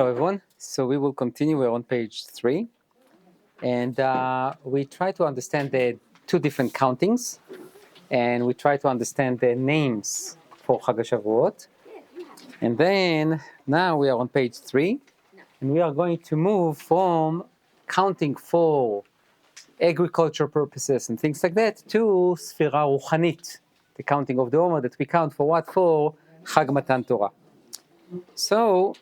Hello everyone, so we will continue, we're on page 3, and we try to understand the two different countings, and we try to understand the names for Chag Shavuot, and then now we are on page 3, and we are going to move from counting for agricultural purposes and things like that to Sfira Ruchanit, the counting of the Omer that we count for what? For Chag Matan Torah. So,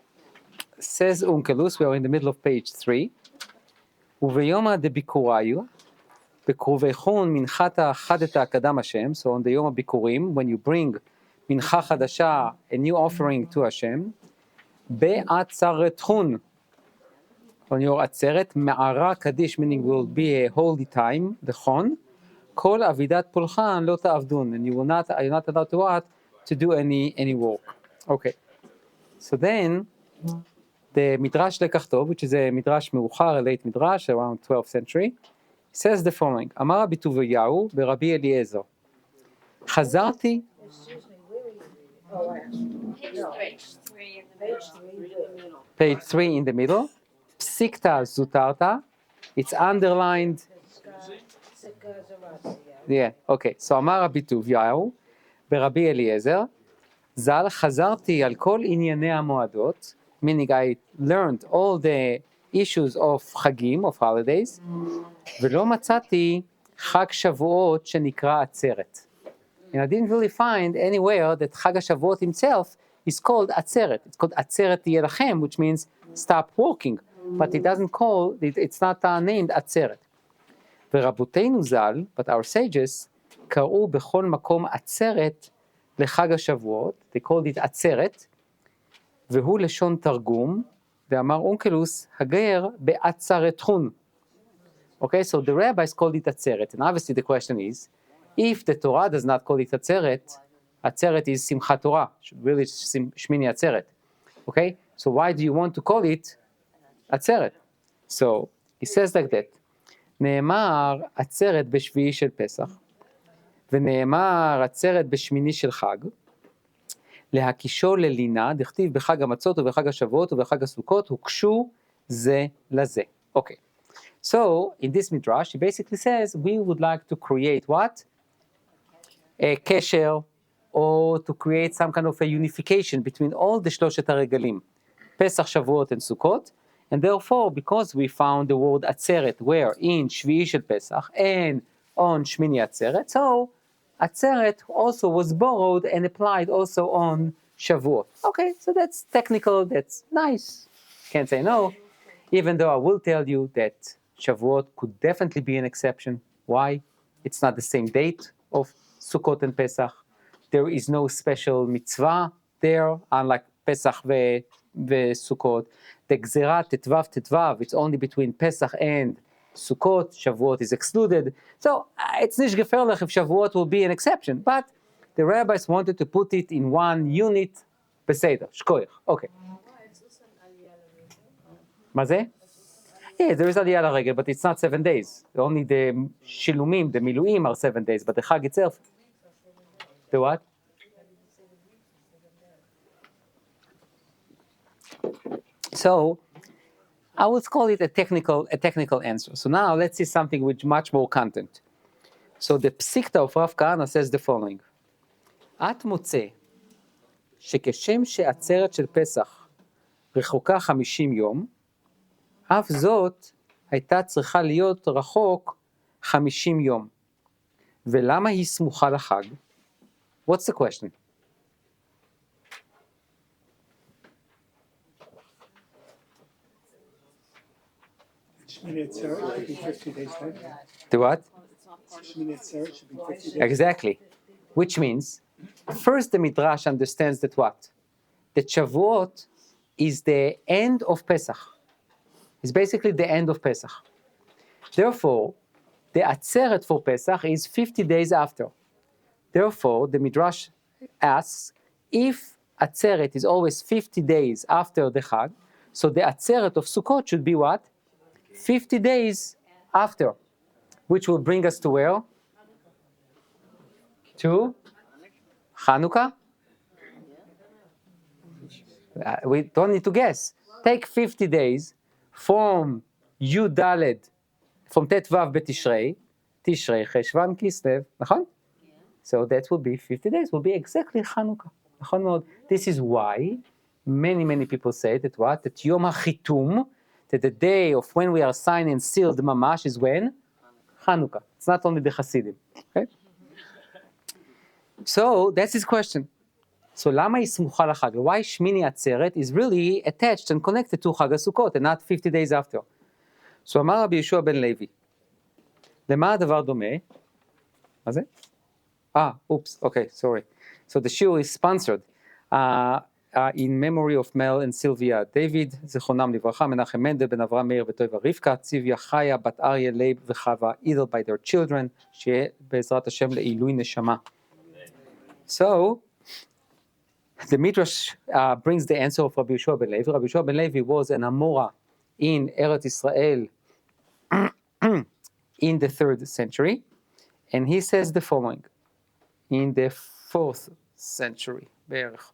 says OUisrael, we are in the middle of page 3. וביום דביקוראיו, בקרובכון מנחתה חדתה קדם השם, so on the יום הביקורים, when you bring מנחה חדשה, a new offering to השם, בעצרתכון, on your עצרת, מערה קדיש, meaning will be a holy time, נכון, כל עבידת פולחן לא תעבדון, and you're not allowed to what? To do any work. Okay, so then, the Midrash Lekach Tov, which is a Midrash Meuchar, a late Midrash, around 12th century, says the following, Amar Rabbi Tuvayahu Rabbi Eliezer, Chazarti, page 3 in the middle, Psikta Zutarta, it's underlined, yeah, okay, so Amar Rabbi Tuvayahu Rabbi Eliezer, Zal Chazarti al kol inyane המועדות, meaning I learned all the issues of חגים, of holidays, ולא מצאתי חג שבועות שנקרא עצרת. And I didn't really find anywhere that חג השבועות himself is called עצרת. It's called עצרת תהיה לכם, which means stop working, but it doesn't call, it's not named עצרת. ורבותינו ז"ל, but our sages, קראו בכל מקום עצרת לחג השבועות, they called it עצרת, והוא לשון תרגום, ואמר אונקלוס, הגר בעצרתכון. Okay, so the rabbis called it עצרת, and obviously the question is, if the Torah does not call it עצרת, עצרת is simchat Torah, really shmini עצרת. Okay, so why do you want to call it עצרת? So, he says like that, נאמר עצרת בשביעי של פסח, ונאמר עצרת בשמיני של חג, להקישו ללינה, דכתיב בחג המצות ובחג השבועות ובחג הסוכות, הוקשו זה לזה. Okay, so in this midrash, he basically says, we would like to create what? A kesher, or to create some kind of a unification between all the שלושת הרגלים, פסח, שבועות and סוכות, and therefore, because we found the word עצרת, where in שביעי של פסח, and on שמיני עצרת, so עצרת also was borrowed and applied also on Shavuot. Okay, so that's technical, that's nice, can't say no, even though I will tell you that Shavuot could definitely be an exception. Why? It's not the same date of Sukkot and Pesach. There is no special mitzvah there, unlike Pesach Sukkot. The Gzerat Tetvav, it's only between Pesach and Sukkot, Shavuot is excluded. So it's nicht gefährlich if Shavuot will be an exception, but the rabbis wanted to put it in one unit, בסדר, shkoich. Okay. מה זה? Yeah, there is עלייה לרגל, but it's not 7 days. Only the shilumim, the miluim are 7 days, but the Chag itself. The what? So, I would call it a technical answer. So now let's see something with much more content. So the Psikta of Rav Kahana says the following. את מוצא שכשם שעצרת של פסח רחוקה 50 יום, אף זאת הייתה צריכה להיות רחוק 50 יום. ולמה היא סמוכה לחג? What's the question? The what? Exactly. Which means, first the Midrash understands that what? That Shavuot is the end of Pesach. It's basically the end of Pesach. Therefore, the Atzeret for Pesach is 50 days after. Therefore, the Midrash asks, if Atzeret is always 50 days after the Chag, so the Atzeret of Sukkot should be what? 50 days after, which will bring us to where? To Hanukkah? We don't need to guess. take 50 days from Yud from ט"ו בתשרי, תשרי, חשוון, כסלו, נכון? So that will be 50 days, will be exactly Hanukkah. נכון מאוד. This is why many people say that what? That Yom HaChitum, that the day of when we are signed and sealed mamash is when? Hanukkah. It's not only the Hasidim. Okay? So that's his question. So למה היא סמוכה לחג? Why שמיני עצרת is really attached and connected to חג הסוכות and not 50 days after. So אמר רבי יהושע בן לוי, למה הדבר דומה? מה זה? Oops, okay, sorry. So the shiur is sponsored in memory of Mel and Sylvia David, זיכרונם לברכה, מנחם מנדל, בן אברהם מאיר וטובה רבקה, ציוויה חיה, בת אריה, לייב וחווה, either by their children, שיהיה בעזרת השם לעילוי נשמה. So, the Midrash brings the answer of Rabbi Yehoshua ben Levi. Rabbi Yehoshua ben Levi was an Amora in Eretz Israel in the 3rd century, and he says the following, in the 4th century,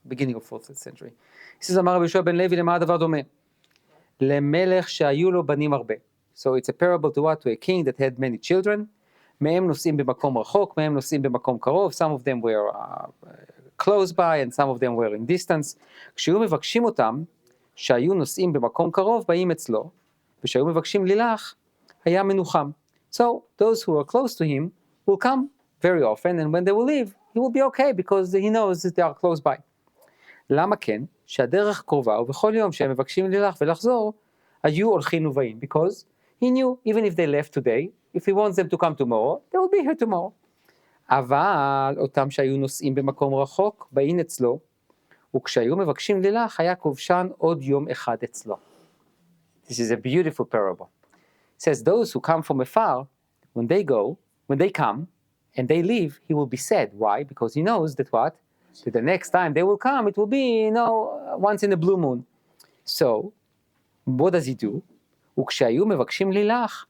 beginning of 4th century. He says, אמר רבי יהושע בן לוי, למה הדבר דומה? למלך שהיו לו בנים הרבה. So it's a parable to what? To a king that had many children. מהם נוסעים במקום רחוק, מהם נוסעים במקום קרוב. Some of them were close by and some of them were in distance. כשהיו מבקשים אותם, שהיו נוסעים במקום קרוב, באים אצלו, וכשהיו מבקשים לילך, היה מנוחם. So those who are close to him will come very often, and when they will leave, he will be okay because he knows that they are close by. למה כן? שהדרך קרובה, ובכל יום שהם מבקשים לילך ולחזור, היו הולכים ובאים. Because he knew, even if they left today, if he wants them to come tomorrow, they will be here tomorrow. אבל אותם שהיו נוסעים במקום רחוק, באים אצלו, וכשהיו מבקשים לילך, היה כובשן עוד יום אחד אצלו. This is a beautiful parable. It says, those who come from afar, when they come, and they leave, he will be sad. Why? Because he knows that what? That the next time they will come, it will be, once in a blue moon. So, what does he do? וכשהיו מבקשים לילך,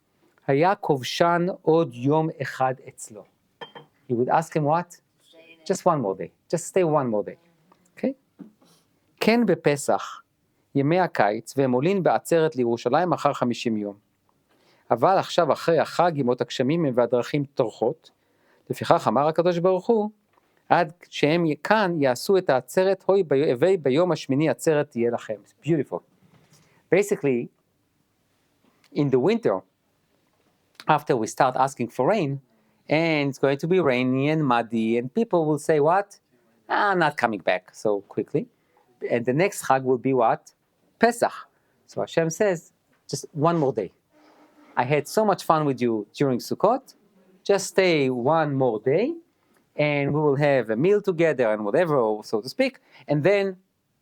היה כובשן עוד יום אחד אצלו. He would ask him what? Just one more day. Just stay one more day. Okay? כן בפסח, ימי הקיץ, והם עולים בעצרת לירושלים אחר 50 יום. אבל עכשיו אחרי החג, ימות הגשמים והדרכים טורחות, לפיכך אמר הקדוש ברוך הוא, עד שהם כאן יעשו את העצרת, הוי ביום השמיני עצרת תהיה לכם. It's beautiful. Basically, in the winter, after we start asking for rain, and it's going to be rainy and muddy, and people will say what? Not coming back so quickly. And the next Chag will be what? Pesach. So Hashem says, just one more day. I had so much fun with you during Sukkot, just stay one more day, and we will have a meal together and whatever, so to speak. And then,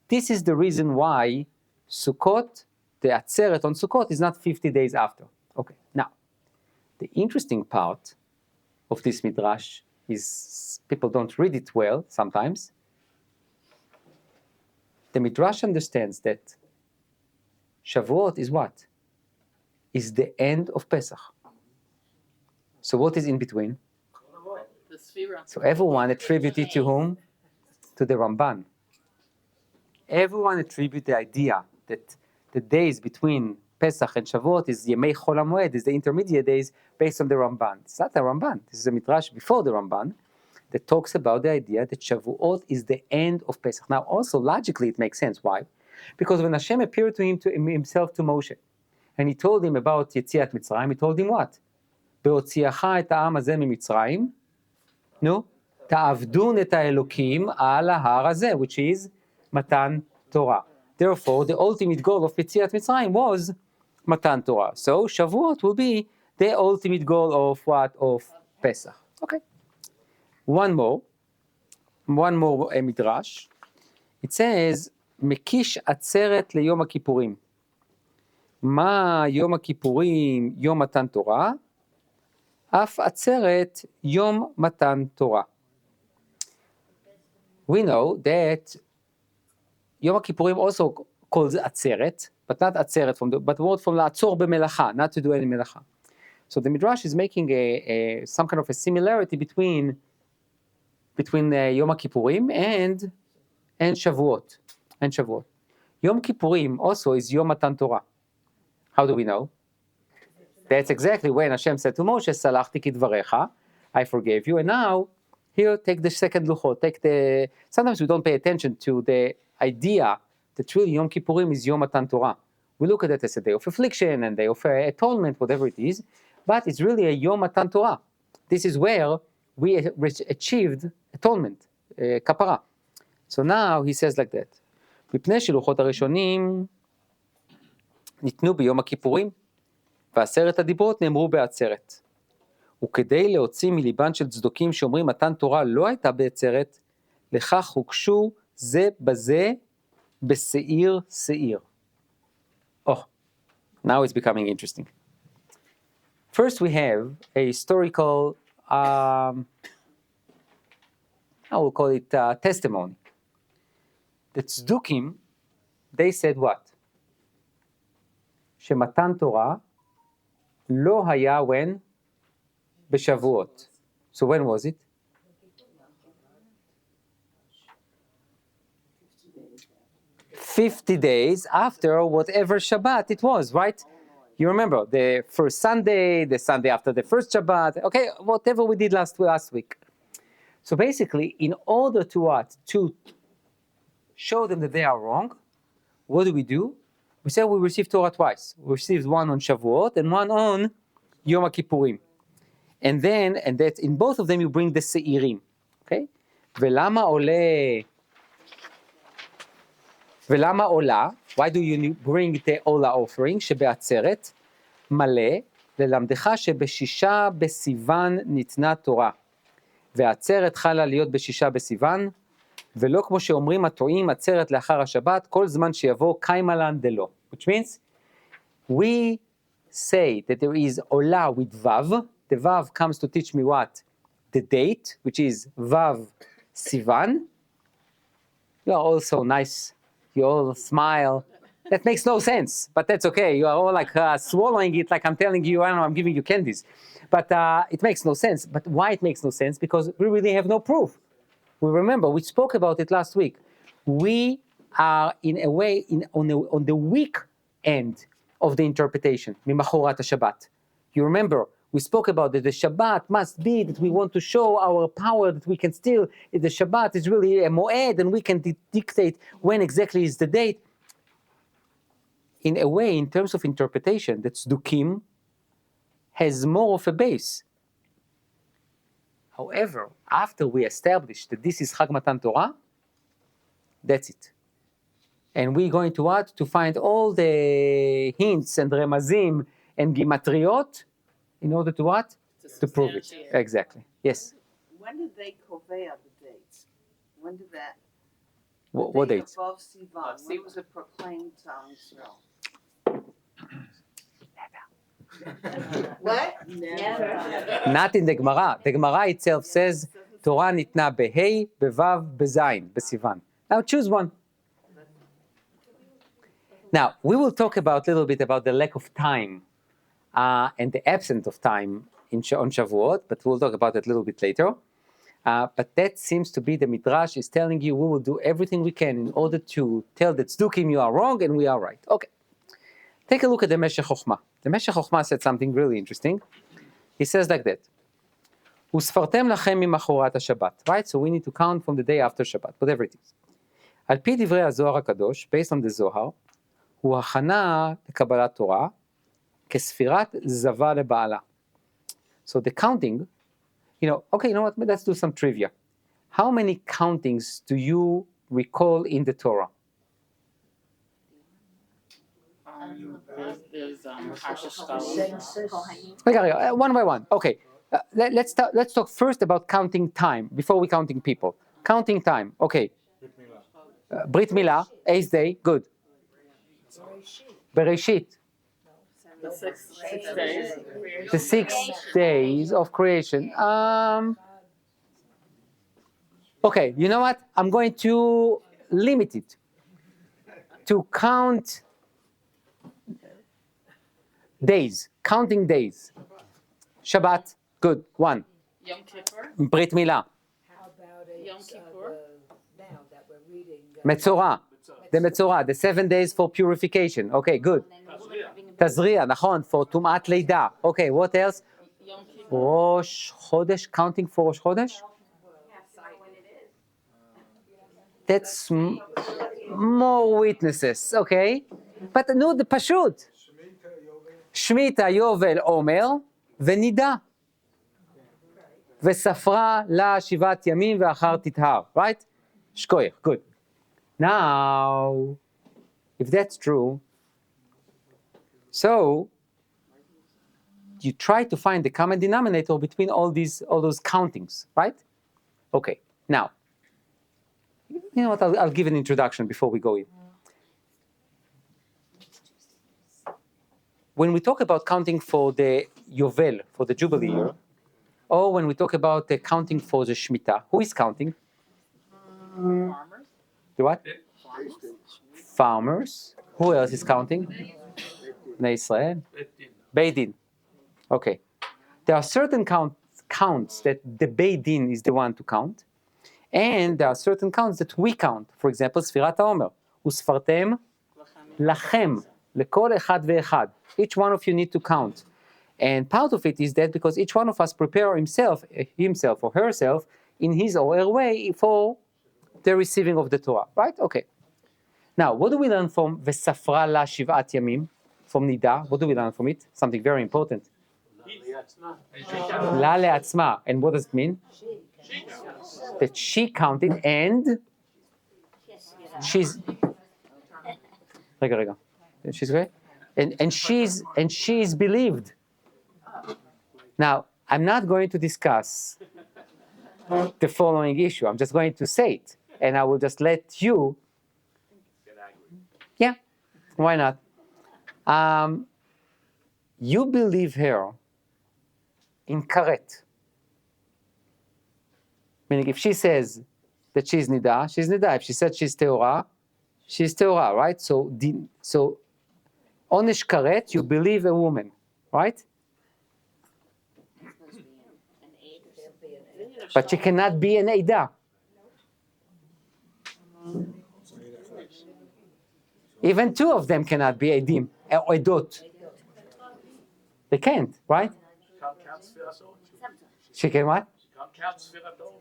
this is the reason why Sukkot, the Atzeret on Sukkot, is not 50 days after. Okay, now, the interesting part of this Midrash is, people don't read it well sometimes. The Midrash understands that Shavuot is what? Is the end of Pesach. So what is in between? The Sphira. So everyone attributed to whom? To the Ramban. Everyone attribute the idea that the days between Pesach and Shavuot is Yemei Chol HaMoed, is the intermediate days based on the Ramban. It's not the Ramban. This is a Midrash before the Ramban that talks about the idea that Shavuot is the end of Pesach. Now also logically it makes sense. Why? Because when Hashem appeared to himself to Moshe, and he told him about Yetziat Mitzrayim, he told him what? בהוציאך את העם הזה ממצרים, נו, תעבדון את האלוקים על ההר הזה, which is Matan Torah. Therefore, the ultimate goal of Yetziat Mitzrayim was Matan Torah. So, Shavuot will be the ultimate goal of what? Of Pesach. Okay. One more Midrash. It says, מקיש עצרת ליום הכיפורים. מה יום הכיפורים, יום מתן תורה? אף עצרת, יום מתן תורה. We know that Yom Kippurim also calls Atzeret, but not Atzeret, but word from לעצור במלאכה, not to do any מלאכה. So the Midrash is making some kind of a similarity between Yom Kippurim and Shavuot. Yom Kippurim also is Yom Matan Torah. How do we know? That's exactly when Hashem said to Moshe, Salachti kidvarecha, I forgave you, and now, here, take the second luchot, sometimes we don't pay attention to the idea that really Yom Kippurim is Yom Matan Torah. We look at it as a day of affliction and day of atonement, whatever it is, but it's really a Yom Matan Torah. This is where we achieved atonement, kapara. So now he says like that, מפני שלוחות הראשונים ניתנו ביום הכיפורים, ועשרת הדיברות נאמרו בעצרת. וכדי להוציא מליבן של צדוקים שאומרים מתן תורה לא הייתה בעצרת, לכך הוקשו זה בזה בשעיר שעיר. Oh, now it's becoming interesting. First we have a historical, I will call it testimony. The tzdukim, they said what? שמתן תורה לא היה when? בשבועות. So when was it? 50 days after whatever Shabbat it was, right? You remember, the first Sunday, the Sunday after the first Shabbat, okay, whatever we did last week. So basically, in order to what? To show them that they are wrong, what do? We say we received Torah twice. We received one on Shavuot and one on Yom Kippurim. And that in both of them you bring the Seirim. Okay? ולמה עולה? Why do you bring the עולה offering? שבעצרת מלא ללמדך שבשישה בסיוון ניתנה תורה. והעצרת חלה להיות בשישה בסיוון, ולא כמו שאומרים הטועים עצרת לאחר השבת, כל זמן שיבוא קיימלן דלא. Which means, we say that there is עולה with vav. The vav comes to teach me what? The date, which is vav sivan. You are all so nice. You all smile. That makes no sense, but that's okay. You are all like swallowing it like I'm telling you, I don't know, I'm giving you candies. But it makes no sense. But why it makes no sense? Because we really have no proof. We remember, we spoke about it last week. We are in a way on the weak end of the interpretation. Mimachorat Shabbat. You remember, we spoke about that the Shabbat must be that we want to show our power, that we can still, the Shabbat is really a moed and we can dictate when exactly is the date. In a way, in terms of interpretation, that Tzdukim has more of a base. However, after we establish that this is Chag Matan Torah, that's it. And we're going to what? To find all the hints and remazim and gimatriot in order to what? To prove it. Exactly. Yes. When did they convey the dates? When did that? What dates? Above Sivan. When was it proclaimed to Israel? What? Never. Not in the Gemara. The Gemara itself says, Torah nitna behei, bevav, bezayin, besivan. Now choose one. Now, we will talk about a little bit about the lack of time and the absence of time on Shavuot, but we'll talk about it a little bit later. But that seems to be the Midrash is telling you we will do everything we can in order to tell the Tzdukim you are wrong and we are right. Okay. Take a look at the Meshech Chochmah. The Meshech Chochmah said something really interesting. He says like that. וספרתם לכם ממחרת השבת. Right? So we need to count from the day after Shabbat, whatever it is. על פי דברי הזוהר הקדוש, based on the Zohar, הוא הכנה לקבלת תורה כספירת זבה לבעלה. So the counting, okay, you know what, let's do some trivia. How many countings do you recall in the Torah? There's One by one. Okay, let's talk first about counting time before we counting people. Counting time. Okay. Brit Milah, 8th day. Good. Bereshit. the 6 days. The 6 days of creation. Okay, you know what? I'm going to limit it to count days, counting days. Shabbat, good, 1. Yom Kippur. Brit Milah. How about Yom Kippur. now that we're reading Metzorah. the מצורע, the 7 days for purification. Okay, good. תזריע, נכון, for טומאת לידה. Okay, what else? Yom Kippur. ראש חודש, counting for ראש חודש? That's more witnesses, okay? But no, the פשוט. שמיטה, יובל, עומר, ונידה. וספרה לה 7 ימים ואחר תטהר, right? שכוייך, good. Now, if that's true, so you try to find the common denominator between all those countings, right? Okay, now, you know what, I'll give an introduction before we go in. When we talk about counting for the Yovel, for the Jubilee year, or when we talk about the counting for the Shemitah, who is counting? Farmers. The what? Farmers. Who else is counting? Bnei Israel. Beit Din. Okay. There are certain counts that the Beit Din is the one to count, and there are certain counts that we count. For example, ספירת העומר. וספרתם לכם, לכל אחד ואחד. Each one of you need to count. And part of it is that because each one of us prepare himself or herself in his or her way for the receiving of the Torah, right? Okay. Now, what do we learn from וספרה לה 7 ימים, from Nida? What do we learn from it? Something very important. לה לעצמה. And what does it mean? That she counted and she's... רגע. She's great? And she's believed. Now, I'm not going to discuss the following issue. I'm just going to say it, and I will just let you. Yeah, why not? You believe her in karet. Meaning, if she says that she's nida, she's nida. If she said she's teorah, right? So onesh karet, you believe a woman, right? But she cannot be an Eidah. Even 2 of them cannot be Eidim, or Eidot. They can't, right? She can what?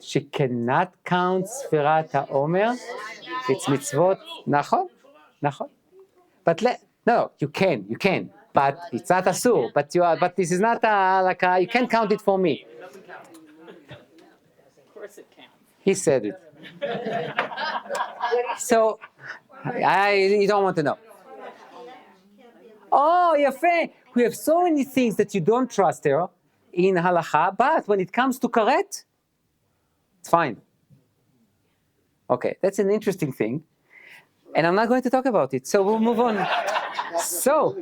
She cannot count ספירת העומר. It's mitzvot. נכון. But no, you can. But it's not asur. But this is not you can't count it for me. It counts. He said it. So, you don't want to know. Oh, yafeh. We have so many things that you don't trust her in halacha, but when it comes to karet, it's fine. Okay, that's an interesting thing. And I'm not going to talk about it, so we'll move on. So,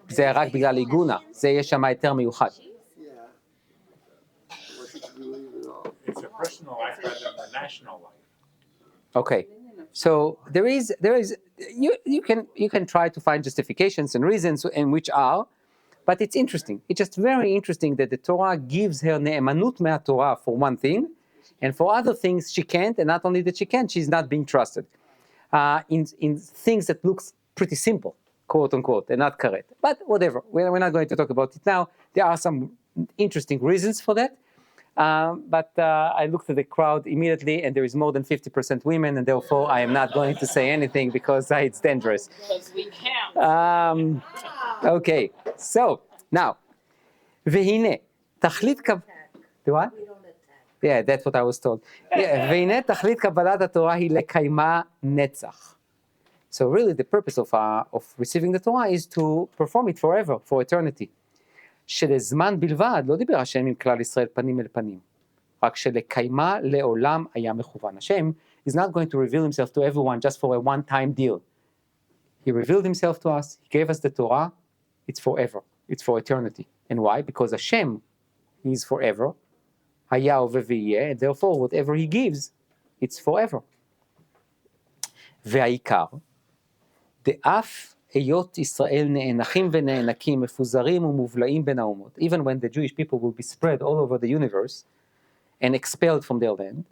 זה רק בגלל עיגונה, זה יש שם היתר מיוחד. It's a personal life rather than a national life. Okay, so there is you can try to find justifications and reasons in which are, but it's interesting. It's just very interesting that the Torah gives her ne'emanut me'atorah for one thing, and for other things she can't, and not only that she can't, she's not being trusted in things that looks pretty simple, quote unquote, and not karet. But whatever, we're not going to talk about it now. There are some interesting reasons for that. But I looked at the crowd immediately, and there is more than 50% women, and therefore I am not going to say anything because it's dangerous. Because we count. Okay, so now, והנה, תכלית what? Yeah, that's what I was told. Yeah, והנה, תכלית קבלת התורה היא לקיימה נצח. So really the purpose of receiving the Torah is to perform it forever, for eternity. שלזמן בלבד לא דיבר השם עם כלל ישראל פנים אל פנים, רק שלקיימה לעולם היה מכוון. השם is not going to reveal himself to everyone just for a one-time deal. He revealed himself to us, he gave us the Torah, it's forever, it's for eternity. And why? Because Hashem is forever, היה הווה ויהיה, and therefore whatever he gives, it's forever. והעיקר, דאף היות ישראל נאנחים ונאנקים, מפוזרים ומובלעים בין האומות, even when the Jewish people will be spread all over the universe and expelled from their land,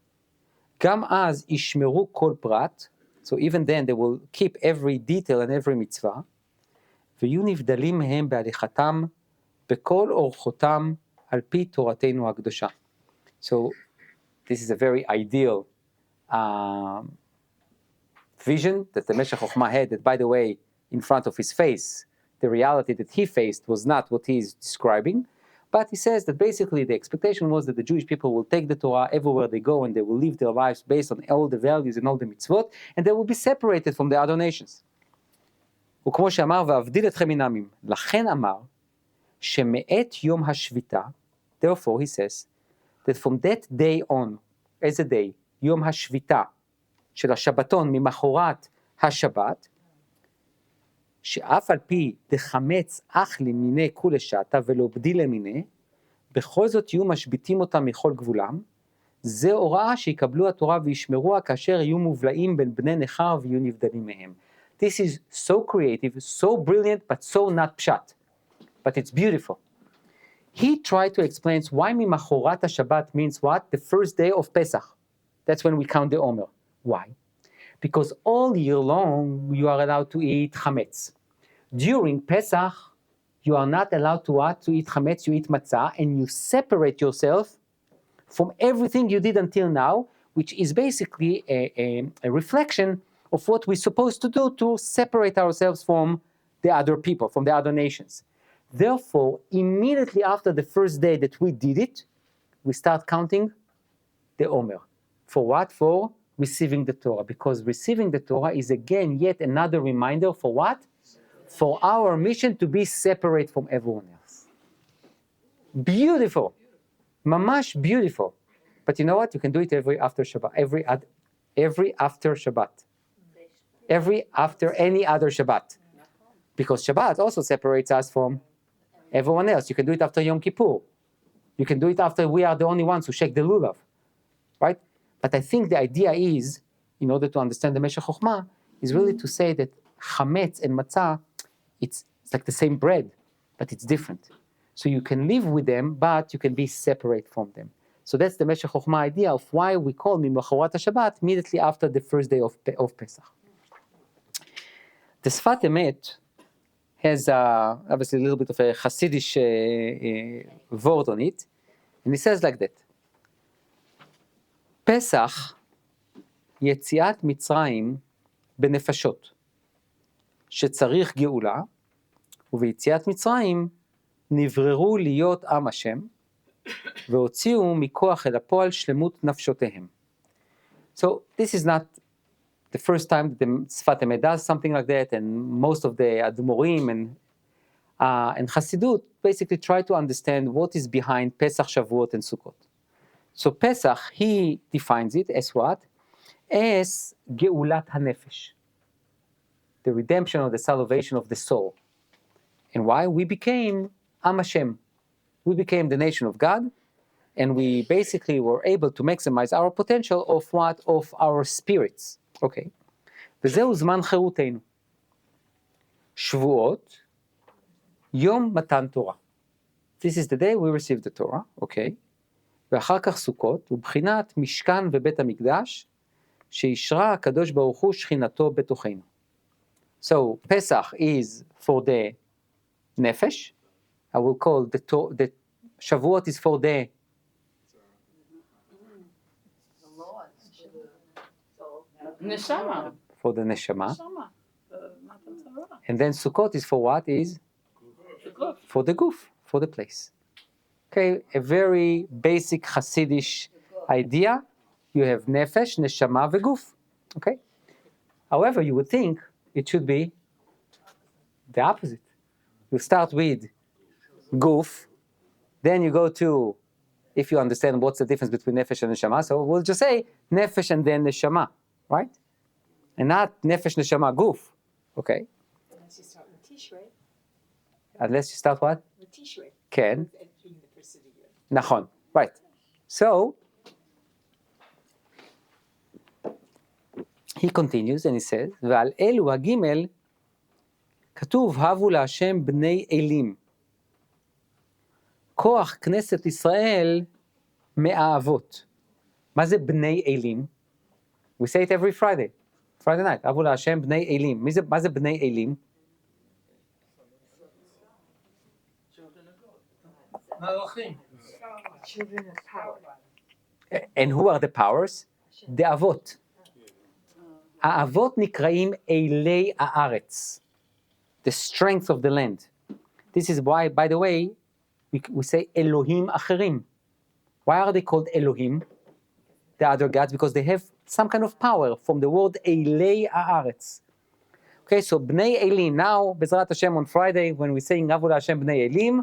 גם אז ישמרו כל פרט, so even then they will keep every detail and every מצווה, ויהיו נבדלים מהם בהליכתם בכל אורחותם על פי תורתנו הקדושה. So this is a very ideal vision that the Meshech Chochmah had, that by the way, in front of his face, the reality that he faced was not what he is describing, but he says that basically the expectation was that the Jewish people will take the Torah everywhere they go and they will live their lives based on all the values and all the mitzvot, and they will be separated from the other nations. וכמו שאמר, ואבדיל אתכם מן העמים. לכן אמר, שמאת יום השביתה, therefore he says, that from that day on, איזה day? יום השביתה, של השבתון ממחרת השבת, שאף על פי דחמץ אכלי מיני כולי שתה ולא בדילה מיני, בכל זאת יהיו משביתים אותם מכל גבולם, זה הוראה שיקבלו התורה וישמרוה כאשר יהיו מובלעים בין בני נכר ויהיו נבדלים מהם. This is so creative, so brilliant, but so not pshat. But it's beautiful. He tried to explain why ממחרת השבת means what? The first day of Pesach. That's when we count the Omer. Why? Because all year long you are allowed to eat chametz. During Pesach, you are not allowed to what? To eat chametz, you eat matzah, and you separate yourself from everything you did until now, which is basically a reflection of what we're supposed to do to separate ourselves from the other people, from the other nations. Therefore, immediately after the first day that we did it, we start counting the Omer. For what? For receiving the Torah. Because receiving the Torah is again yet another reminder for what? For our mission to be separate from everyone else. Beautiful. Mamash beautiful. But you know what? You can do it every after Shabbat. Every after Shabbat. Every after any other Shabbat. Because Shabbat also separates us from everyone else. You can do it after Yom Kippur. You can do it after we are the only ones who shake the lulav. Right? But I think the idea is, in order to understand the Meshech Chochmah, is really to say that chametz and matzah, it's like the same bread, but it's different. So you can live with them, but you can be separate from them. So that's the Meshech Chochmah idea of why we call Mimacharat HaShabbat immediately after the first day of Pesach. The Sfat Emet has obviously a little bit of a Hasidish word on it, and it says like that. פסח, יציאת מצרים בנפשות, שצריך גאולה, וביציאת מצרים נבררו להיות עם השם, והוציאו מכוח אל הפועל שלמות נפשותיהם. So this is not the first time that the Sfat Emet does something like that, and most of the Admorim and Chassidut basically try to understand what is behind Pesach, Shavuot, and Sukkot. So Pesach, he defines it as what? As Geulat HaNefesh, the redemption or the salvation of the soul. And why? We became Am Hashem. We became the nation of God, and we basically were able to maximize our potential of what? Of our spirits. Okay. וזהו זמן חירותנו. שבועות, יום מתן תורה. This is the day we received the Torah, okay. ואחר כך סוכות, ובחינת משכן ובית המקדש, שישרה הקדוש ברוך הוא שכינתו בתוכנו. So, Pesach is for the nefesh. I will call the Shavuot is for the Neshama. for the neshama. Neshama. Matan Torah. And then Sukkot is for what? Is The goof. for the goof, for the place. Okay, a very basic Hasidish idea. You have nefesh, neshama, veguf. Okay. However, you would think it should be the opposite. You start with goof, then you go to, if you understand what's the difference between nefesh and neshama, so we'll just say nefesh and then neshama, right? And not nefesh, neshama, goof. Okay. Unless you start with Tishrei. Unless you start what? With Tishrei. Ken. Entering the first of the year. Nachon. Right. So, he continues and he says, ועל אלו הגימל, כתוב, הבו להשם בני אלים. כוח כנסת ישראל מאהבות. מה זה בני אלים? We say it every Friday night. אבו להשם בני אלים. מה זה בני אלים? Children of power. And who are the powers? The אבות. האבות נקראים אלי הארץ. The strength of the land. This is why, by the way, we say Elohim אחרים. Why are they called Elohim, the other gods? Because they have some kind of power from the word אלי הארץ. Okay, so בני אלים. Now, בעזרת השם on Friday, when we sing אבו להשם בני אלים,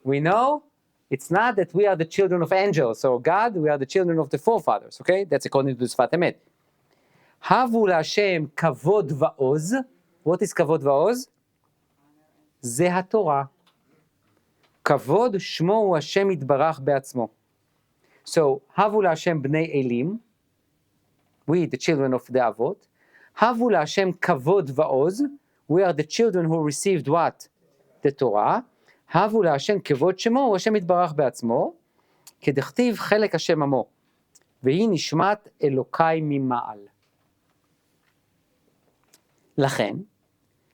we know it's not that we are the children of angels or God, we are the children of the forefathers, okay? That's according to שפת אמת. הבו להשם כבוד ועוז. What is כבוד ועוז? זה התורה. כבוד שמו הוא השם יתברך בעצמו. So, הבו להשם בני אלים, we the children of the אבות. הבו להשם כבוד ועוז, we are the children who received what? The Torah. הבו להשם כבוד שמו הוא השם יתברך בעצמו, כדכתיב חלק השם עמו, והיא נשמת אלוקי ממעל. לכן,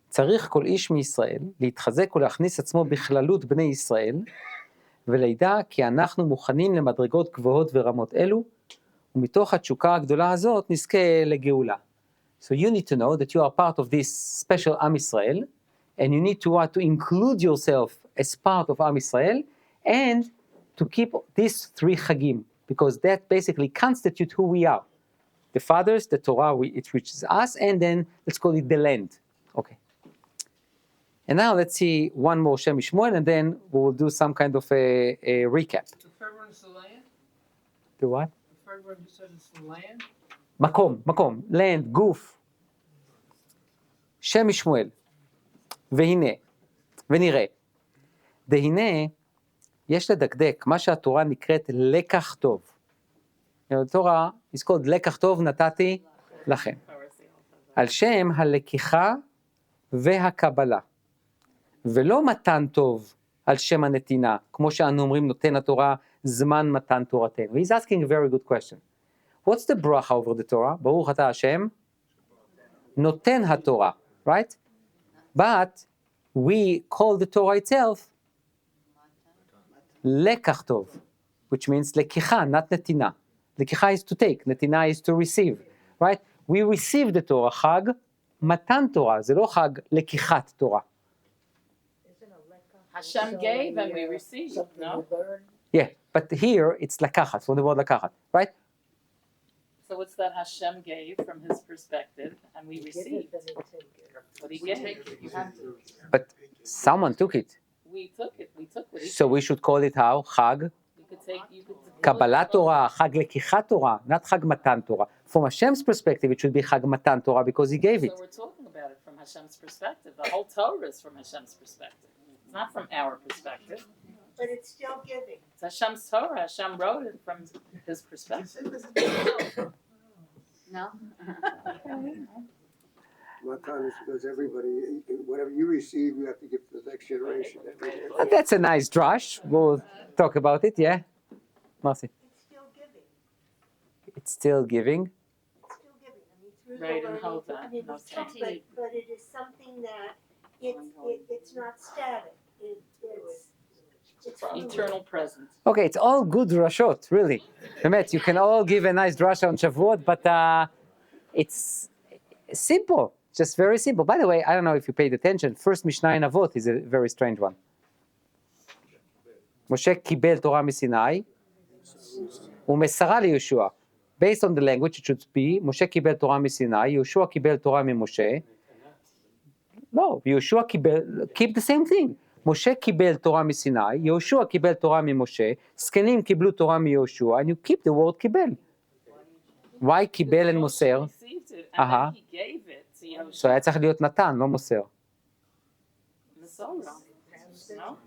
צריך כל איש מישראל להתחזק ולהכניס עצמו בכללות בני ישראל, ולידע כי אנחנו מוכנים למדרגות גבוהות ורמות אלו, ומתוך התשוקה הגדולה הזאת נזכה לגאולה. So you need to know that you are part of this special עם ישראל, and you need to include yourself as part of עם ישראל, and to keep these three chagim, because that basically constitute who we are. The fathers, the Torah, it reaches us, and then let's call it the land. Okay. And now let's see one more Shem Shmuel, and then we will do some kind of a recap. The third one is the land? The what? The third one you said is the land? מקום, land, גוף. שם שמואל. והנה, ונראה. והנה, יש לדקדק, מה שהתורה נקראת לקח טוב. התורה is called לקח טוב נתתי לכם. על שם הלקיחה והקבלה. ולא מתן טוב על שם הנתינה, כמו שאנו אומרים נותן התורה זמן מתן תורתנו. He's asking a very good question. What's the bracha over the Torah? ברוך אתה השם, נותן התורה, right? But we call the Torah itself לקח טוב, which means לקיחה, not נתינה. לקיחה is to take, נתינה is to receive, right? We receive the Torah, חג מתן תורה, זה לא חג לקיחת תורה. Hashem gave and we received, no? Yeah, but here it's לקחת, from the word לקחת, right? So it's that Hashem gave from his perspective and we received what he gave. But someone took it. We took what he So we should call it how? חג you could קבלת תורה, חג לקיחת תורה, not חג מתן תורה. From Hashem's perspective, it should be חג מתן תורה because he gave it. So we're talking about it from Hashem's perspective. The whole Torah is from Hashem's perspective. It's not from our perspective. But it's still giving. It's Hashem's Torah. Hashem wrote it from his perspective. No? Matan is because everybody, whatever you receive, you have to give to the next generation. That's a nice drush. We'll talk about it, yeah? Marcy. It's still giving. It's still giving. It's still giving. I mean, through Right, the and learning. hold that. It No, is something, but it is something that it's not static. It's Eternal presence. Okay, it's all good drashot, really. באמת, you can all give a nice drush on Shavuot, but it's simple, just very simple. By the way, I don't know if you paid attention, first Mishnah in Avot is a very strange one. משה קיבל תורה מסיני, ומסרה ליהושע. Based on the language, it should be, משה קיבל תורה מסיני, יהושע קיבל תורה ממשה. No, יהושע קיבל, keep the same thing. משה קיבל תורה מסיני, יהושע קיבל תורה ממשה, זקנים קיבלו תורה מיהושע, and you keep the word קיבל. Why קיבל and מוסר? And then he gave it to Yehoshua. So היה צריך להיות נתן, לא מוסר. No?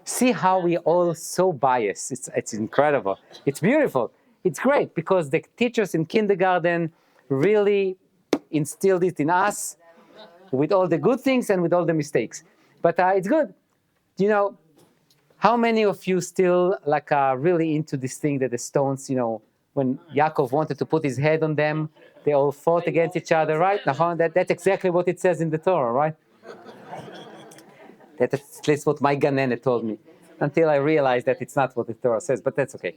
See how we all so biased. It's incredible. It's beautiful. It's great because the teachers in kindergarten really instilled it in us with all the good things and with all the mistakes. But it's good. You know, how many of you still really into this thing that the stones, when Yaakov wanted to put his head on them, they all fought against each other, right? That's exactly what it says in the Torah, right? That's at least what my Ganene told me, until I realized that it's not what the Torah says, but that's okay.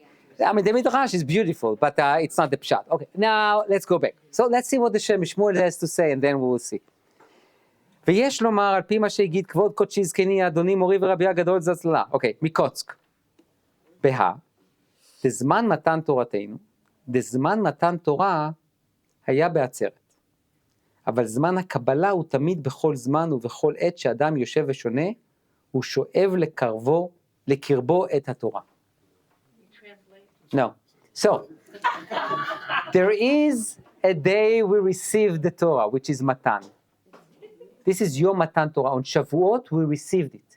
I mean, the Midrash is beautiful, but it's not the Pshat. Okay, now let's go back. So let's see what the Shem Shmuel has to say, and then we will see. ויש לומר על פי מה שהגיד כבוד קודשי זקני אדוני מורי ורבי הגדול זצללה. אוקיי, מקוצק. בהה, בזמן מתן תורתנו, בזמן מתן תורה היה בעצרת. אבל זמן הקבלה הוא תמיד בכל זמן ובכל עת שאדם יושב ושונה, הוא שואב לקרבו את התורה. No. So, there is a day we receive the Torah, which is Matan. This is your Matan Torah. On Shavuot, we received it.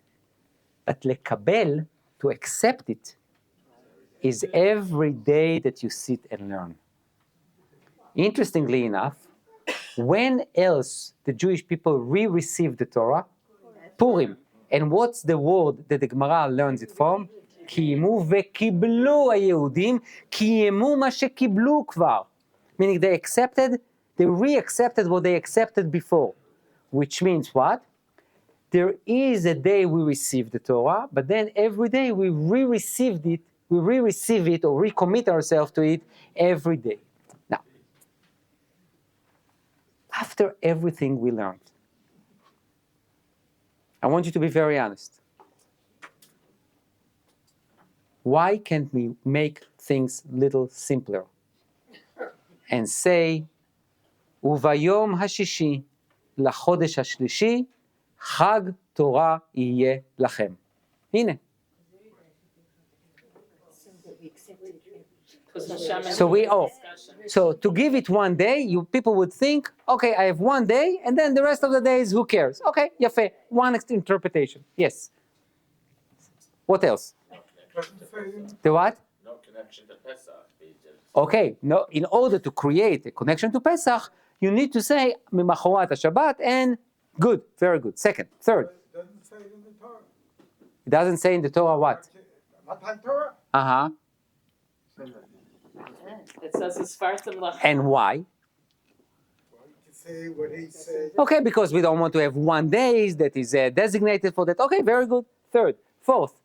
But lekabel, to accept it, is every day that you sit and learn. Interestingly enough, when else the Jewish people re-receive the Torah? Purim. And what's the word that the Gemara learns it from? קיימו וקיבלו היהודים, קיימו מה שקיבלו כבר. Meaning they re-accepted what they accepted before. Which means what? There is a day we receive the Torah, but then every day we re-receive it or recommit ourselves to it every day. Now, after everything we learned, I want you to be very honest. Why can't we make things little simpler and say, וביום השישי לחודש השלישי, חג תורה יהיה לכם. הנה. So to give it one day, people would think, okay, I have one day, and then the rest of the days, who cares? Okay, יפה, one interpretation. Yes. What else? The what? No connection to Pesach. Okay, no. In order to create a connection to Pesach, you need to say Mimachorat Shabbat and good, very good. Second, third. It doesn't say in the Torah. It doesn't say in the Torah what? Matan Torah? Uh-huh. It says it's Fartim Lachem. And why? Say what he said. Okay, because we don't want to have one day that is designated for that. Okay, very good. Third, fourth.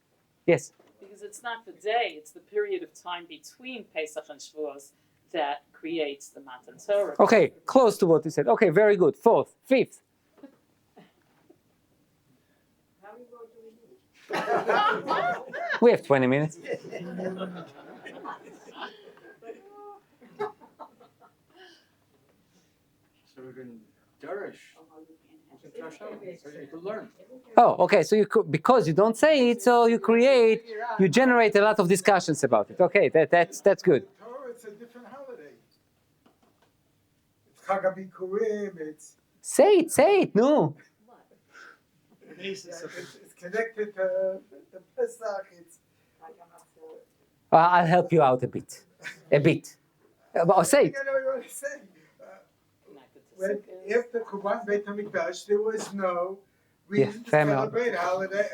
Yes. Because it's not the day, it's the period of time between Pesach and Shavuot that creates the Matan Torah. Okay, close to what you said. Okay, very good. Fourth, fifth. We have 20 minutes. So we can Darish. So you can learn. Oh, okay. So because you don't say it, so you generate a lot of discussions about it. Okay, that's good. Torah, it's a different holiday. It's Chag HaBikurim, it's Say it, no. it's connected to the Pesach. It's I'll help you out a bit. Or say it. I know what you want to say. When after Kuban Beit HaMikdash, there was no reason to fair enough. celebrate holiday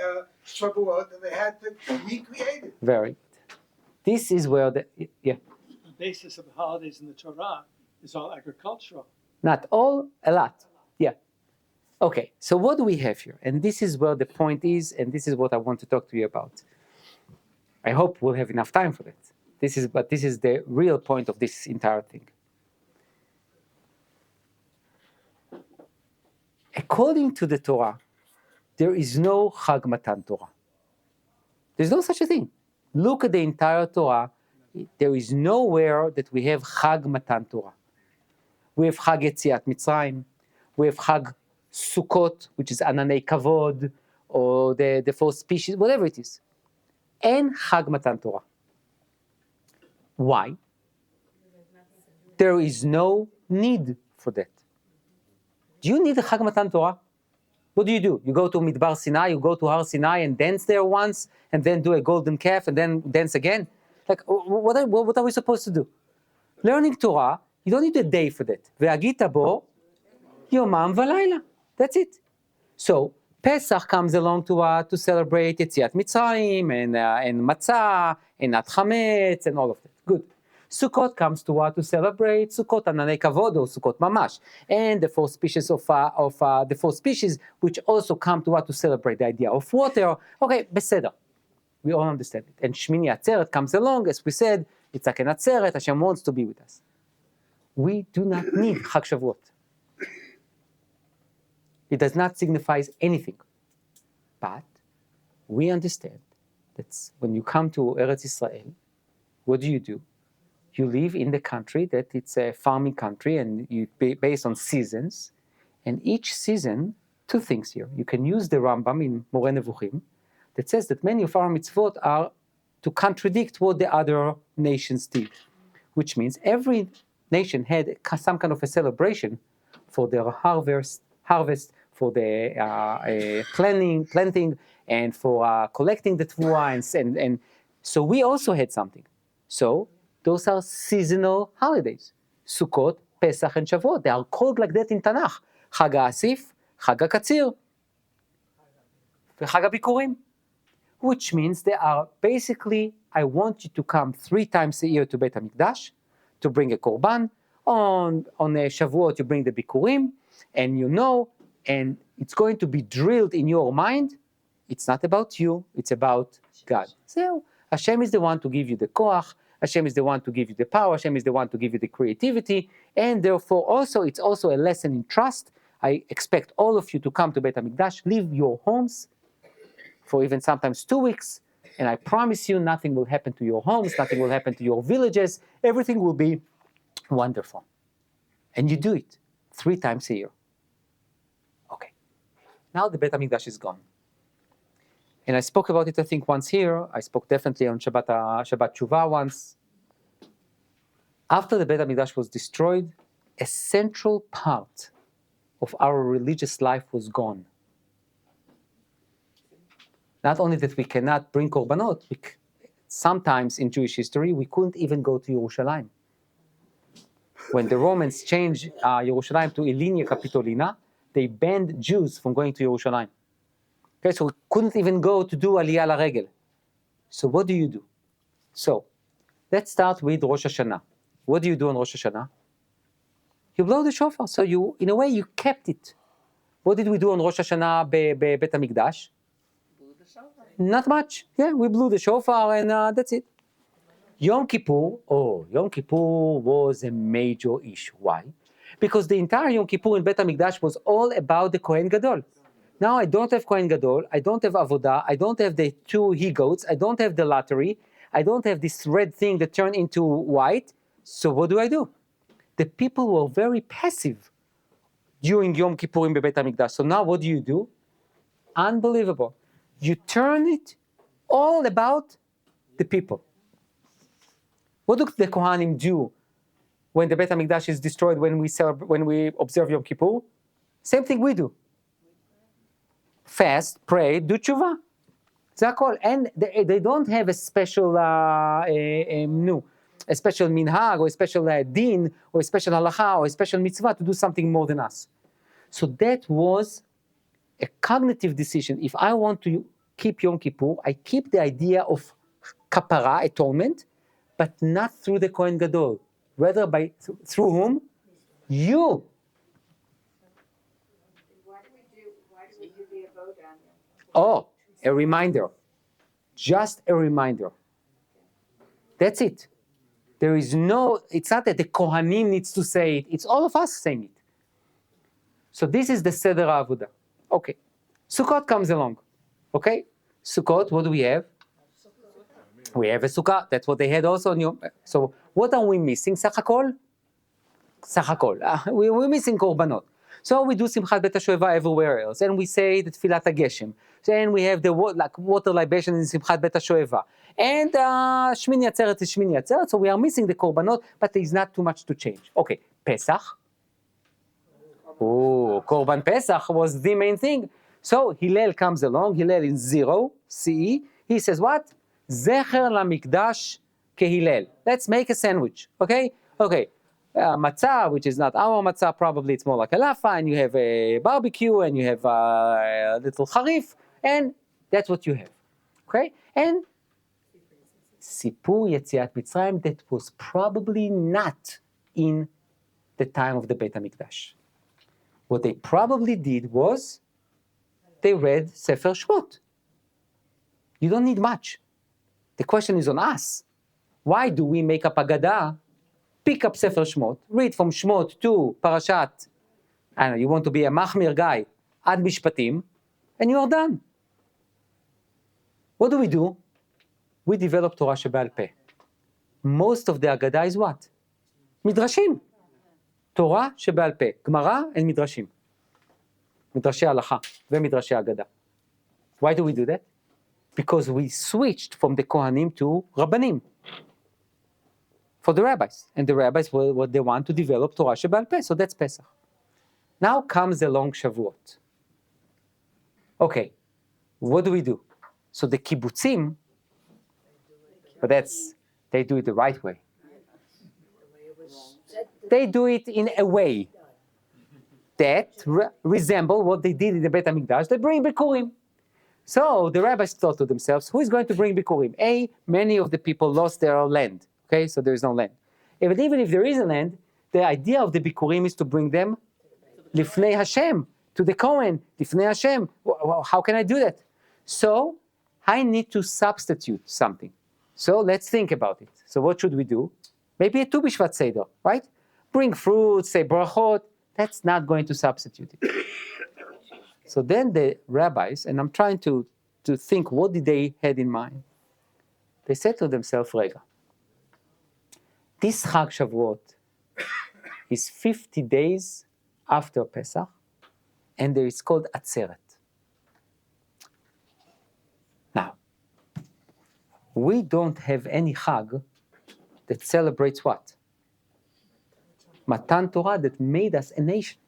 Shavuot, and they had to recreate it. Very. This is where the basis of the holidays in the Torah is all agricultural. not all, a lot. Yeah. Okay. So what do we have here? And this is where the point is, and this is what I want to talk to you about. I hope we'll have enough time for that. This is the real point of this entire thing. According to the Torah, there is no Chag Matan Torah. There's no such a thing. Look at the entire Torah. There is nowhere that we have Chag Matan Torah. We have Chag Yetziat Mitzrayim. We have Chag Sukkot, which is Ananei Kavod, or the four species, whatever it is. And Chag Matan Torah. Why? There is no need for that. Do you need a Chag Matan Torah? What do? You go to Midbar Sinai, you go to Har Sinai and dance there once, and then do a golden calf, and then dance again? Like, what are we supposed to do? Learning Torah, you don't need a day for that. Ve'agita bo yomam v'layla. That's it. So, Pesach comes along to celebrate Yetziat Mitzrayim, and Matzah, and Nat Chametz, and all of that. Good. Sukkot comes to what? To celebrate Sukkot Ananei Kavod or Sukkot Mamash. And the four species the four species which also come to what? To celebrate the idea of water. Okay, beseder. We all understand it. And Shmini Atzeret comes along, as we said, it's like an Atzeret, Hashem wants to be with us. We do not need Chag Shavuot. It does not signify anything. But we understand that when you come to Eretz Israel, what do? You live in the country that it's a farming country and you based on seasons. And each season, two things here. You can use the Rambam in Moreh Nevuchim that says that many of our mitzvot are to contradict what the other nations did. Which means every nation had some kind of a celebration for their harvest, for the planting, and for collecting the tevuah, and so we also had something. So those are seasonal holidays. Sukkot, Pesach, and Shavuot. They are called like that in Tanakh. Chag HaAsif, Chag HaKatzir, Chag HaBikurim. Which means they are basically, I want you to come 3 times a year to Beit HaMikdash to bring a korban. On a Shavuot you bring the Bikurim, and it's going to be drilled in your mind. It's not about you, it's about God. So Hashem is the one to give you the koach, Hashem is the one to give you the power, Hashem is the one to give you the creativity, and therefore also it's also a lesson in trust. I expect all of you to come to Beit HaMikdash, leave your homes for even sometimes 2 weeks, and I promise you nothing will happen to your homes, nothing will happen to your villages, everything will be wonderful. And you do it 3 times a year. Okay. Now the Beit HaMikdash is gone. And I spoke about it, I think, once here. I spoke definitely on Shabbat Shuvah once. After the Beit HaMikdash was destroyed, a central part of our religious life was gone. Not only that we cannot bring korbanot, sometimes in Jewish history, we couldn't even go to Yerushalayim. When the Romans changed Yerushalayim to Ilinia Capitolina, they banned Jews from going to Yerushalayim. Okay, so we couldn't even go to do Aliyah LaRegel. So what do? So let's start with Rosh Hashanah. What do you do on Rosh Hashanah? You blow the shofar. So you, in a way, you kept it. What did we do on Rosh Hashanah Beit HaMikdash? Not much. Yeah, we blew the shofar and that's it. Yom Kippur was a major issue. Why? Because the entire Yom Kippur in Beit HaMikdash was all about the Kohen Gadol. Now I don't have Kohen Gadol, I don't have Avodah, I don't have the 2 he-goats, I don't have the lottery, I don't have this red thing that turned into white. So what do? The people were very passive during Yom Kippur in Beit HaMikdash. So now what do? Unbelievable. You turn it all about the people. What do the Kohanim do when the Beit HaMikdash is destroyed, when we observe Yom Kippur? Same thing we do. Fast, pray, do tshuva. Zakol. And they don't have a special a special minhag or a special din or a special halacha or a special mitzvah to do something more than us. So that was a cognitive decision. If I want to keep Yom Kippur, I keep the idea of kapara, atonement, but not through the Kohen Gadol. Rather through whom? You. Why do we do the avodah? Oh, a reminder. Just a reminder. That's it. There is it's not that the Kohanim needs to say it, it's all of us saying it. So this is the Seder Avodah. Okay. Sukkot comes along. Okay? Sukkot, what do we have? We have a sukkah. That's what they had also on Yom. So what are we missing? Sachakol? We're missing korbanot. So we do Simchat Bet HaShoeva everywhere else, and we say the Tfilat HaGeshem. Then we have the water libation in Simchat Bet HaShoeva. And Shmini Atzeret is Shmini Atzeret, so we are missing the korbanot, but there is not too much to change. Okay, Pesach. Oh, Korban Pesach was the main thing. So Hillel comes along, Hillel in 0, CE. He says what? Zecher LaMikdash KeHillel. Let's make a sandwich, okay? Okay. Matzah, which is not our matzah, probably it's more like a lafa, and you have a barbecue, and you have a little harif, and that's what you have, okay? And סיפור יציאת מצרים that was probably not in the time of the Beit HaMikdash. What they probably did was they read Sefer Shmot. You don't need much. The question is on us. Why do we make up Agadah, pick up Sefer Shmot, read from Shmot to Parashat, I don't know, you want to be a Machmir guy, Ad Mishpatim, and you are done. What do? We develop Torah Sheba'al Peh. Most of the Agadah is what? Midrashim. Torah Sheba'al Peh. Gemara and Midrashim. Midrashei Halacha ומדרשי Agadah. Why do we do that? Because we switched from the Kohanim to Rabbanim. For the rabbis. And the rabbis, what they want to develop Torah Sheba'al Peh. So that's Pesach. Now comes the long Shavuot. Okay, what do? So the kibbutzim, but they do it the right way. They do it in a way that resemble what they did in the Beit HaMikdash. They bring Bikurim. So the rabbis thought to themselves, who is going to bring Bikurim? Many of the people lost their land. Okay, so there is no land. Even if there is a land, the idea of the Bikurim is to bring them Lifnei Hashem, to the Kohen, Lifnei Hashem. How can I do that? So I need to substitute something. So let's think about it. So what should we do? Maybe a Tu B'Shvat Seder, right? Bring fruits, say brachot. That's not going to substitute it. So then the rabbis, and I'm trying to think, what did they had in mind? They said to themselves, Rega, this Chag Shavuot is 50 days after Pesach, and there is called Atzeret. Now, we don't have any Chag that celebrates what? Matan Torah, that made us a nation.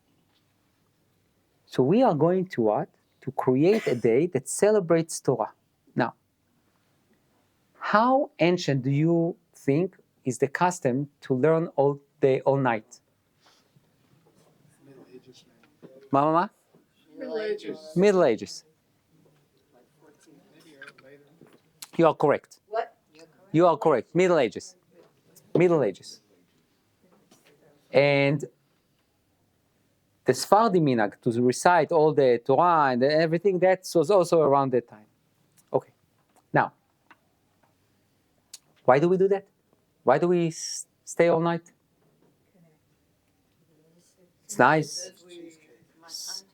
So we are going to what? To create a day that celebrates Torah. Now, how ancient do you think is the custom to learn all day, all night? Mama? Middle Ages. You are correct. What? You are correct. Middle Ages. And the Sephardi minhag to recite all the Torah and everything, that was also around that time. Okay. Now, why do we do that? Why do we stay all night? It's nice.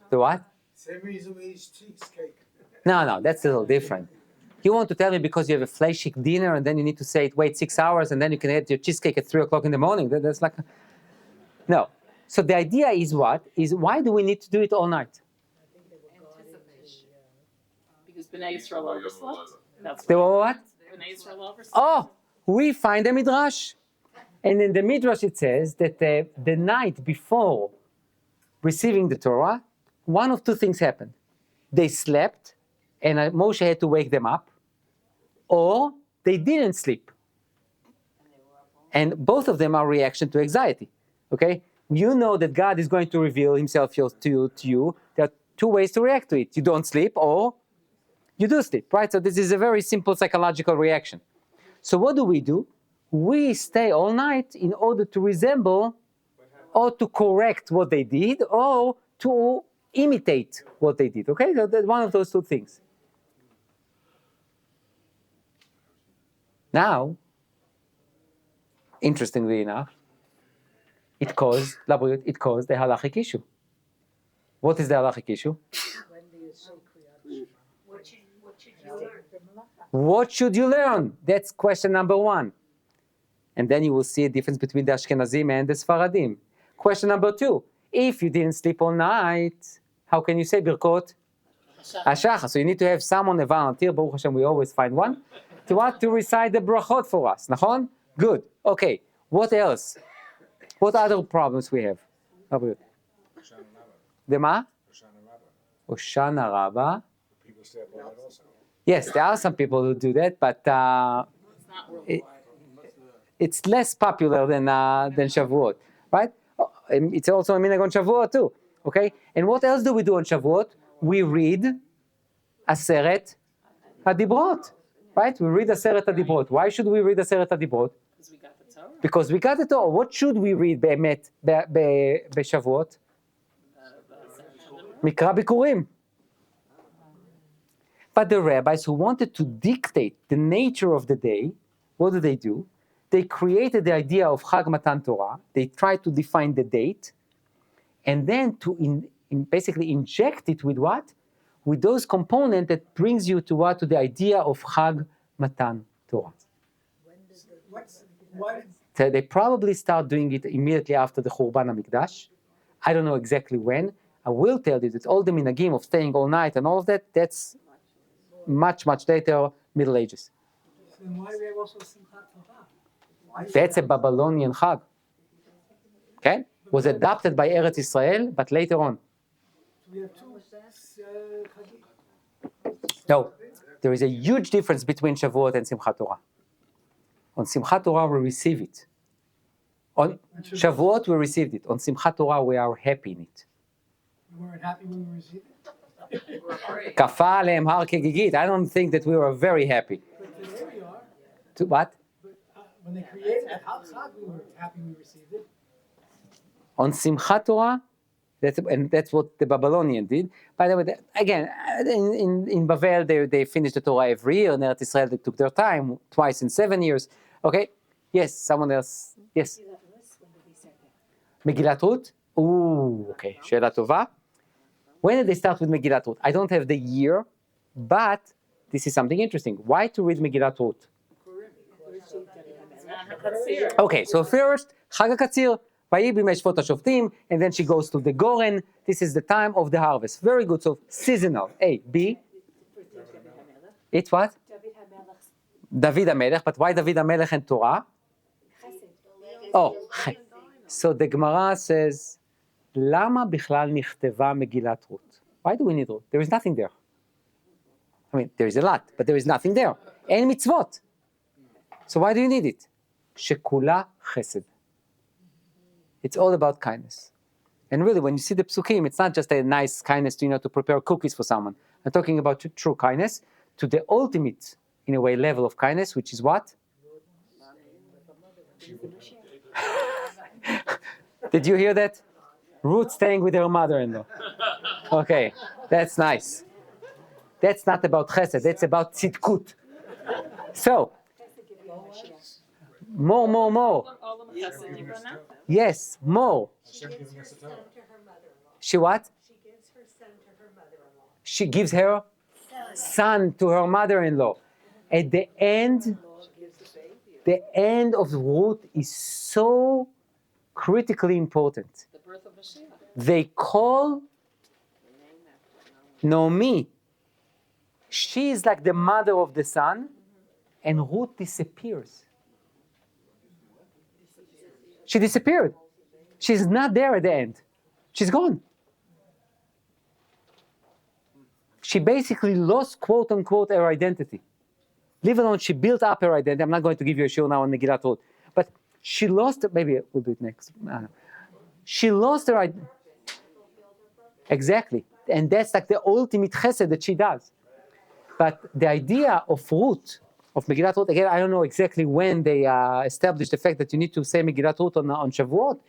The what? Same reason we eat cheesecake. No, that's a little different. You want to tell me because you have a fleishik dinner and then you need to say it, wait 6 hours and then you can eat your cheesecake at 3 o'clock in the morning. That's like, no. So the idea is what? Is why do we need to do it all night? Anticipation. Because Bnei Yisrael overslept. That's They were what? Bnei Yisrael overslept. Oh, we find a midrash. And in the midrash it says that the night before receiving the Torah, one of two things happened. They slept and Moshe had to wake them up, or they didn't sleep. And both of them are reaction to anxiety, okay? You know that God is going to reveal himself to you. There are two ways to react to it. You don't sleep or you do sleep, right? So this is a very simple psychological reaction. So what do? We stay all night in order to resemble or to correct what they did or to imitate what they did, okay? So that's one of those two things. Now, interestingly enough, it caused the halachic issue. What is the halachic issue? What should you learn? That's question number one. And then you will see a difference between the Ashkenazim and the Sfaradim. Question number two, if you didn't sleep all night, how can you say Birkot Hashachar? So you need to have someone, a volunteer, Baruch Hashem, we always find one, to recite the brachot for us. Nachon? Good. Okay. What else? What other problems we have? The ma? Hoshana Rabbah. People stay up all night also. Yes, there are some people who do that, but It's not worldwide. it's less popular than Shavuot, right? It's also a minhag on Shavuot too, okay? And what else do we do on Shavuot? We read Aseret HaDibrot. right? We read Aseret HaDibrot. Why should we read Aseret HaDibrot? Because we got the Torah. Because we got the Torah. What should we read באמת בשבועות? מקרא ביקורים. But the rabbis who wanted to dictate the nature of the day, what do? They created the idea of Chag Matan Torah. They tried to define the date, and then to basically inject it with what? With those components that brings you to what? To the idea of Chag Matan Torah. So they probably start doing it immediately after the Churban HaMikdash. I don't know exactly when. I will tell you that all the minhagim of staying all night and all of that, that's much, much later, Middle Ages. So then why do we have also Simchat Torah? That's a Babylonian Chag. Okay? Was adopted by Eretz Israel, but later on. We have two Chagim. No, there is a huge difference between Shavuot and Simchat Torah. On Simchat Torah, we receive it. On Shavuot, we received it. On Simchat Torah, we are happy in it. We weren't happy when we received it. Kafa alehem har kegigit. I don't think that we were very happy. But today we are. To what? But when they created the Chag, we were happy we received it. On Simchat Torah, that's what the Babylonian did. By the way, again, in Bavel, they finished the Torah every year. In Eretz Israel, they took their time, twice in 7 years. Okay? Yes, someone else. Yes. Megillat Ruth? Ooh, okay. She'ela tova. When did they start with Megillat Ruth? I don't have the year, but this is something interesting. Why to read Megillat Ruth? Okay, so first, Chag HaKatzir, Vayi b'mei Shvot HaShoftim, and then she goes to the Goren. This is the time of the harvest. Very good, so seasonal. A, B. It's what? David HaMelech, but why David HaMelech and Torah? Oh, so the Gemara says, למה בכלל נכתבה מגילת רות? Why do we need Ruth? There is nothing there. I mean, there is a lot, but there is nothing there. אין מצוות. So why do you need it? שכולה חסד. It's all about kindness. And really, when you see the psukim, it's not just a nice kindness to prepare cookies for someone. I'm talking about true kindness to the ultimate, in a way, level of kindness, which is what? Did you hear that? Ruth staying with her mother-in-law. Okay, that's nice. That's not about chesed, that's about tzidkut. So, more. Yes, more. She what? She gives her son to her mother-in-law. At the end of Ruth is so critically important. They call Naomi, she is like the mother of the son, and Ruth disappears. She disappeared. She's not there at the end. She's gone. She basically lost, quote unquote, her identity. Leave alone, she built up her identity. I'm not going to give you a show now on Megillat Ruth, but she lost, maybe we'll do it next. I don't know. She lost her identity. Exactly. And that's like the ultimate chesed that she does. But the idea of Ruth, of Megillat Ruth, again, I don't know exactly when they established the fact that you need to say Megillat Ruth on Shavuot,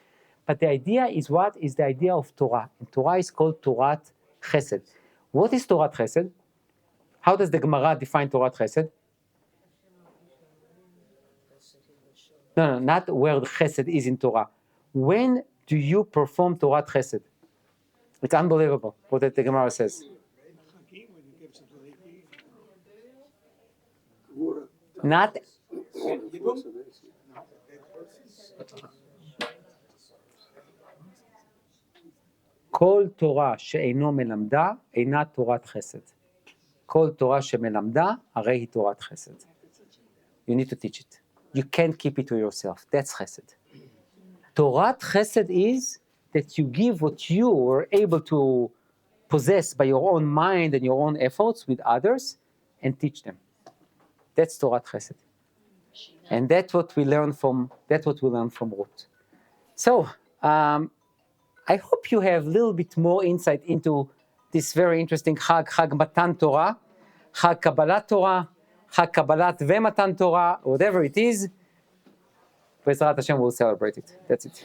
but the idea is what? Is the idea of Torah. And Torah is called Torah Chesed. What is Torah Chesed? How does the Gemara define Torah Chesed? No, not where the Chesed is in Torah. When do you perform Torah Chesed? It's unbelievable what the Gemara says. Not כל תורה שאינו מלמדה אינה תורת חסד. כל תורה שמלמדה הרי היא תורת חסד. You need to teach it. You can't keep it to yourself. That's chesed. Torat chesed is that you give what you were able to possess by your own mind and your own efforts with others and teach them. That's Torat chesed. And that's what we learn from Ruth. So, I hope you have a little bit more insight into this very interesting Chag Matan Torah, Chag Kabbalat Torah, Chag Kabbalat veMatan Torah, whatever it is, Bezrat Hashem will celebrate it. That's it.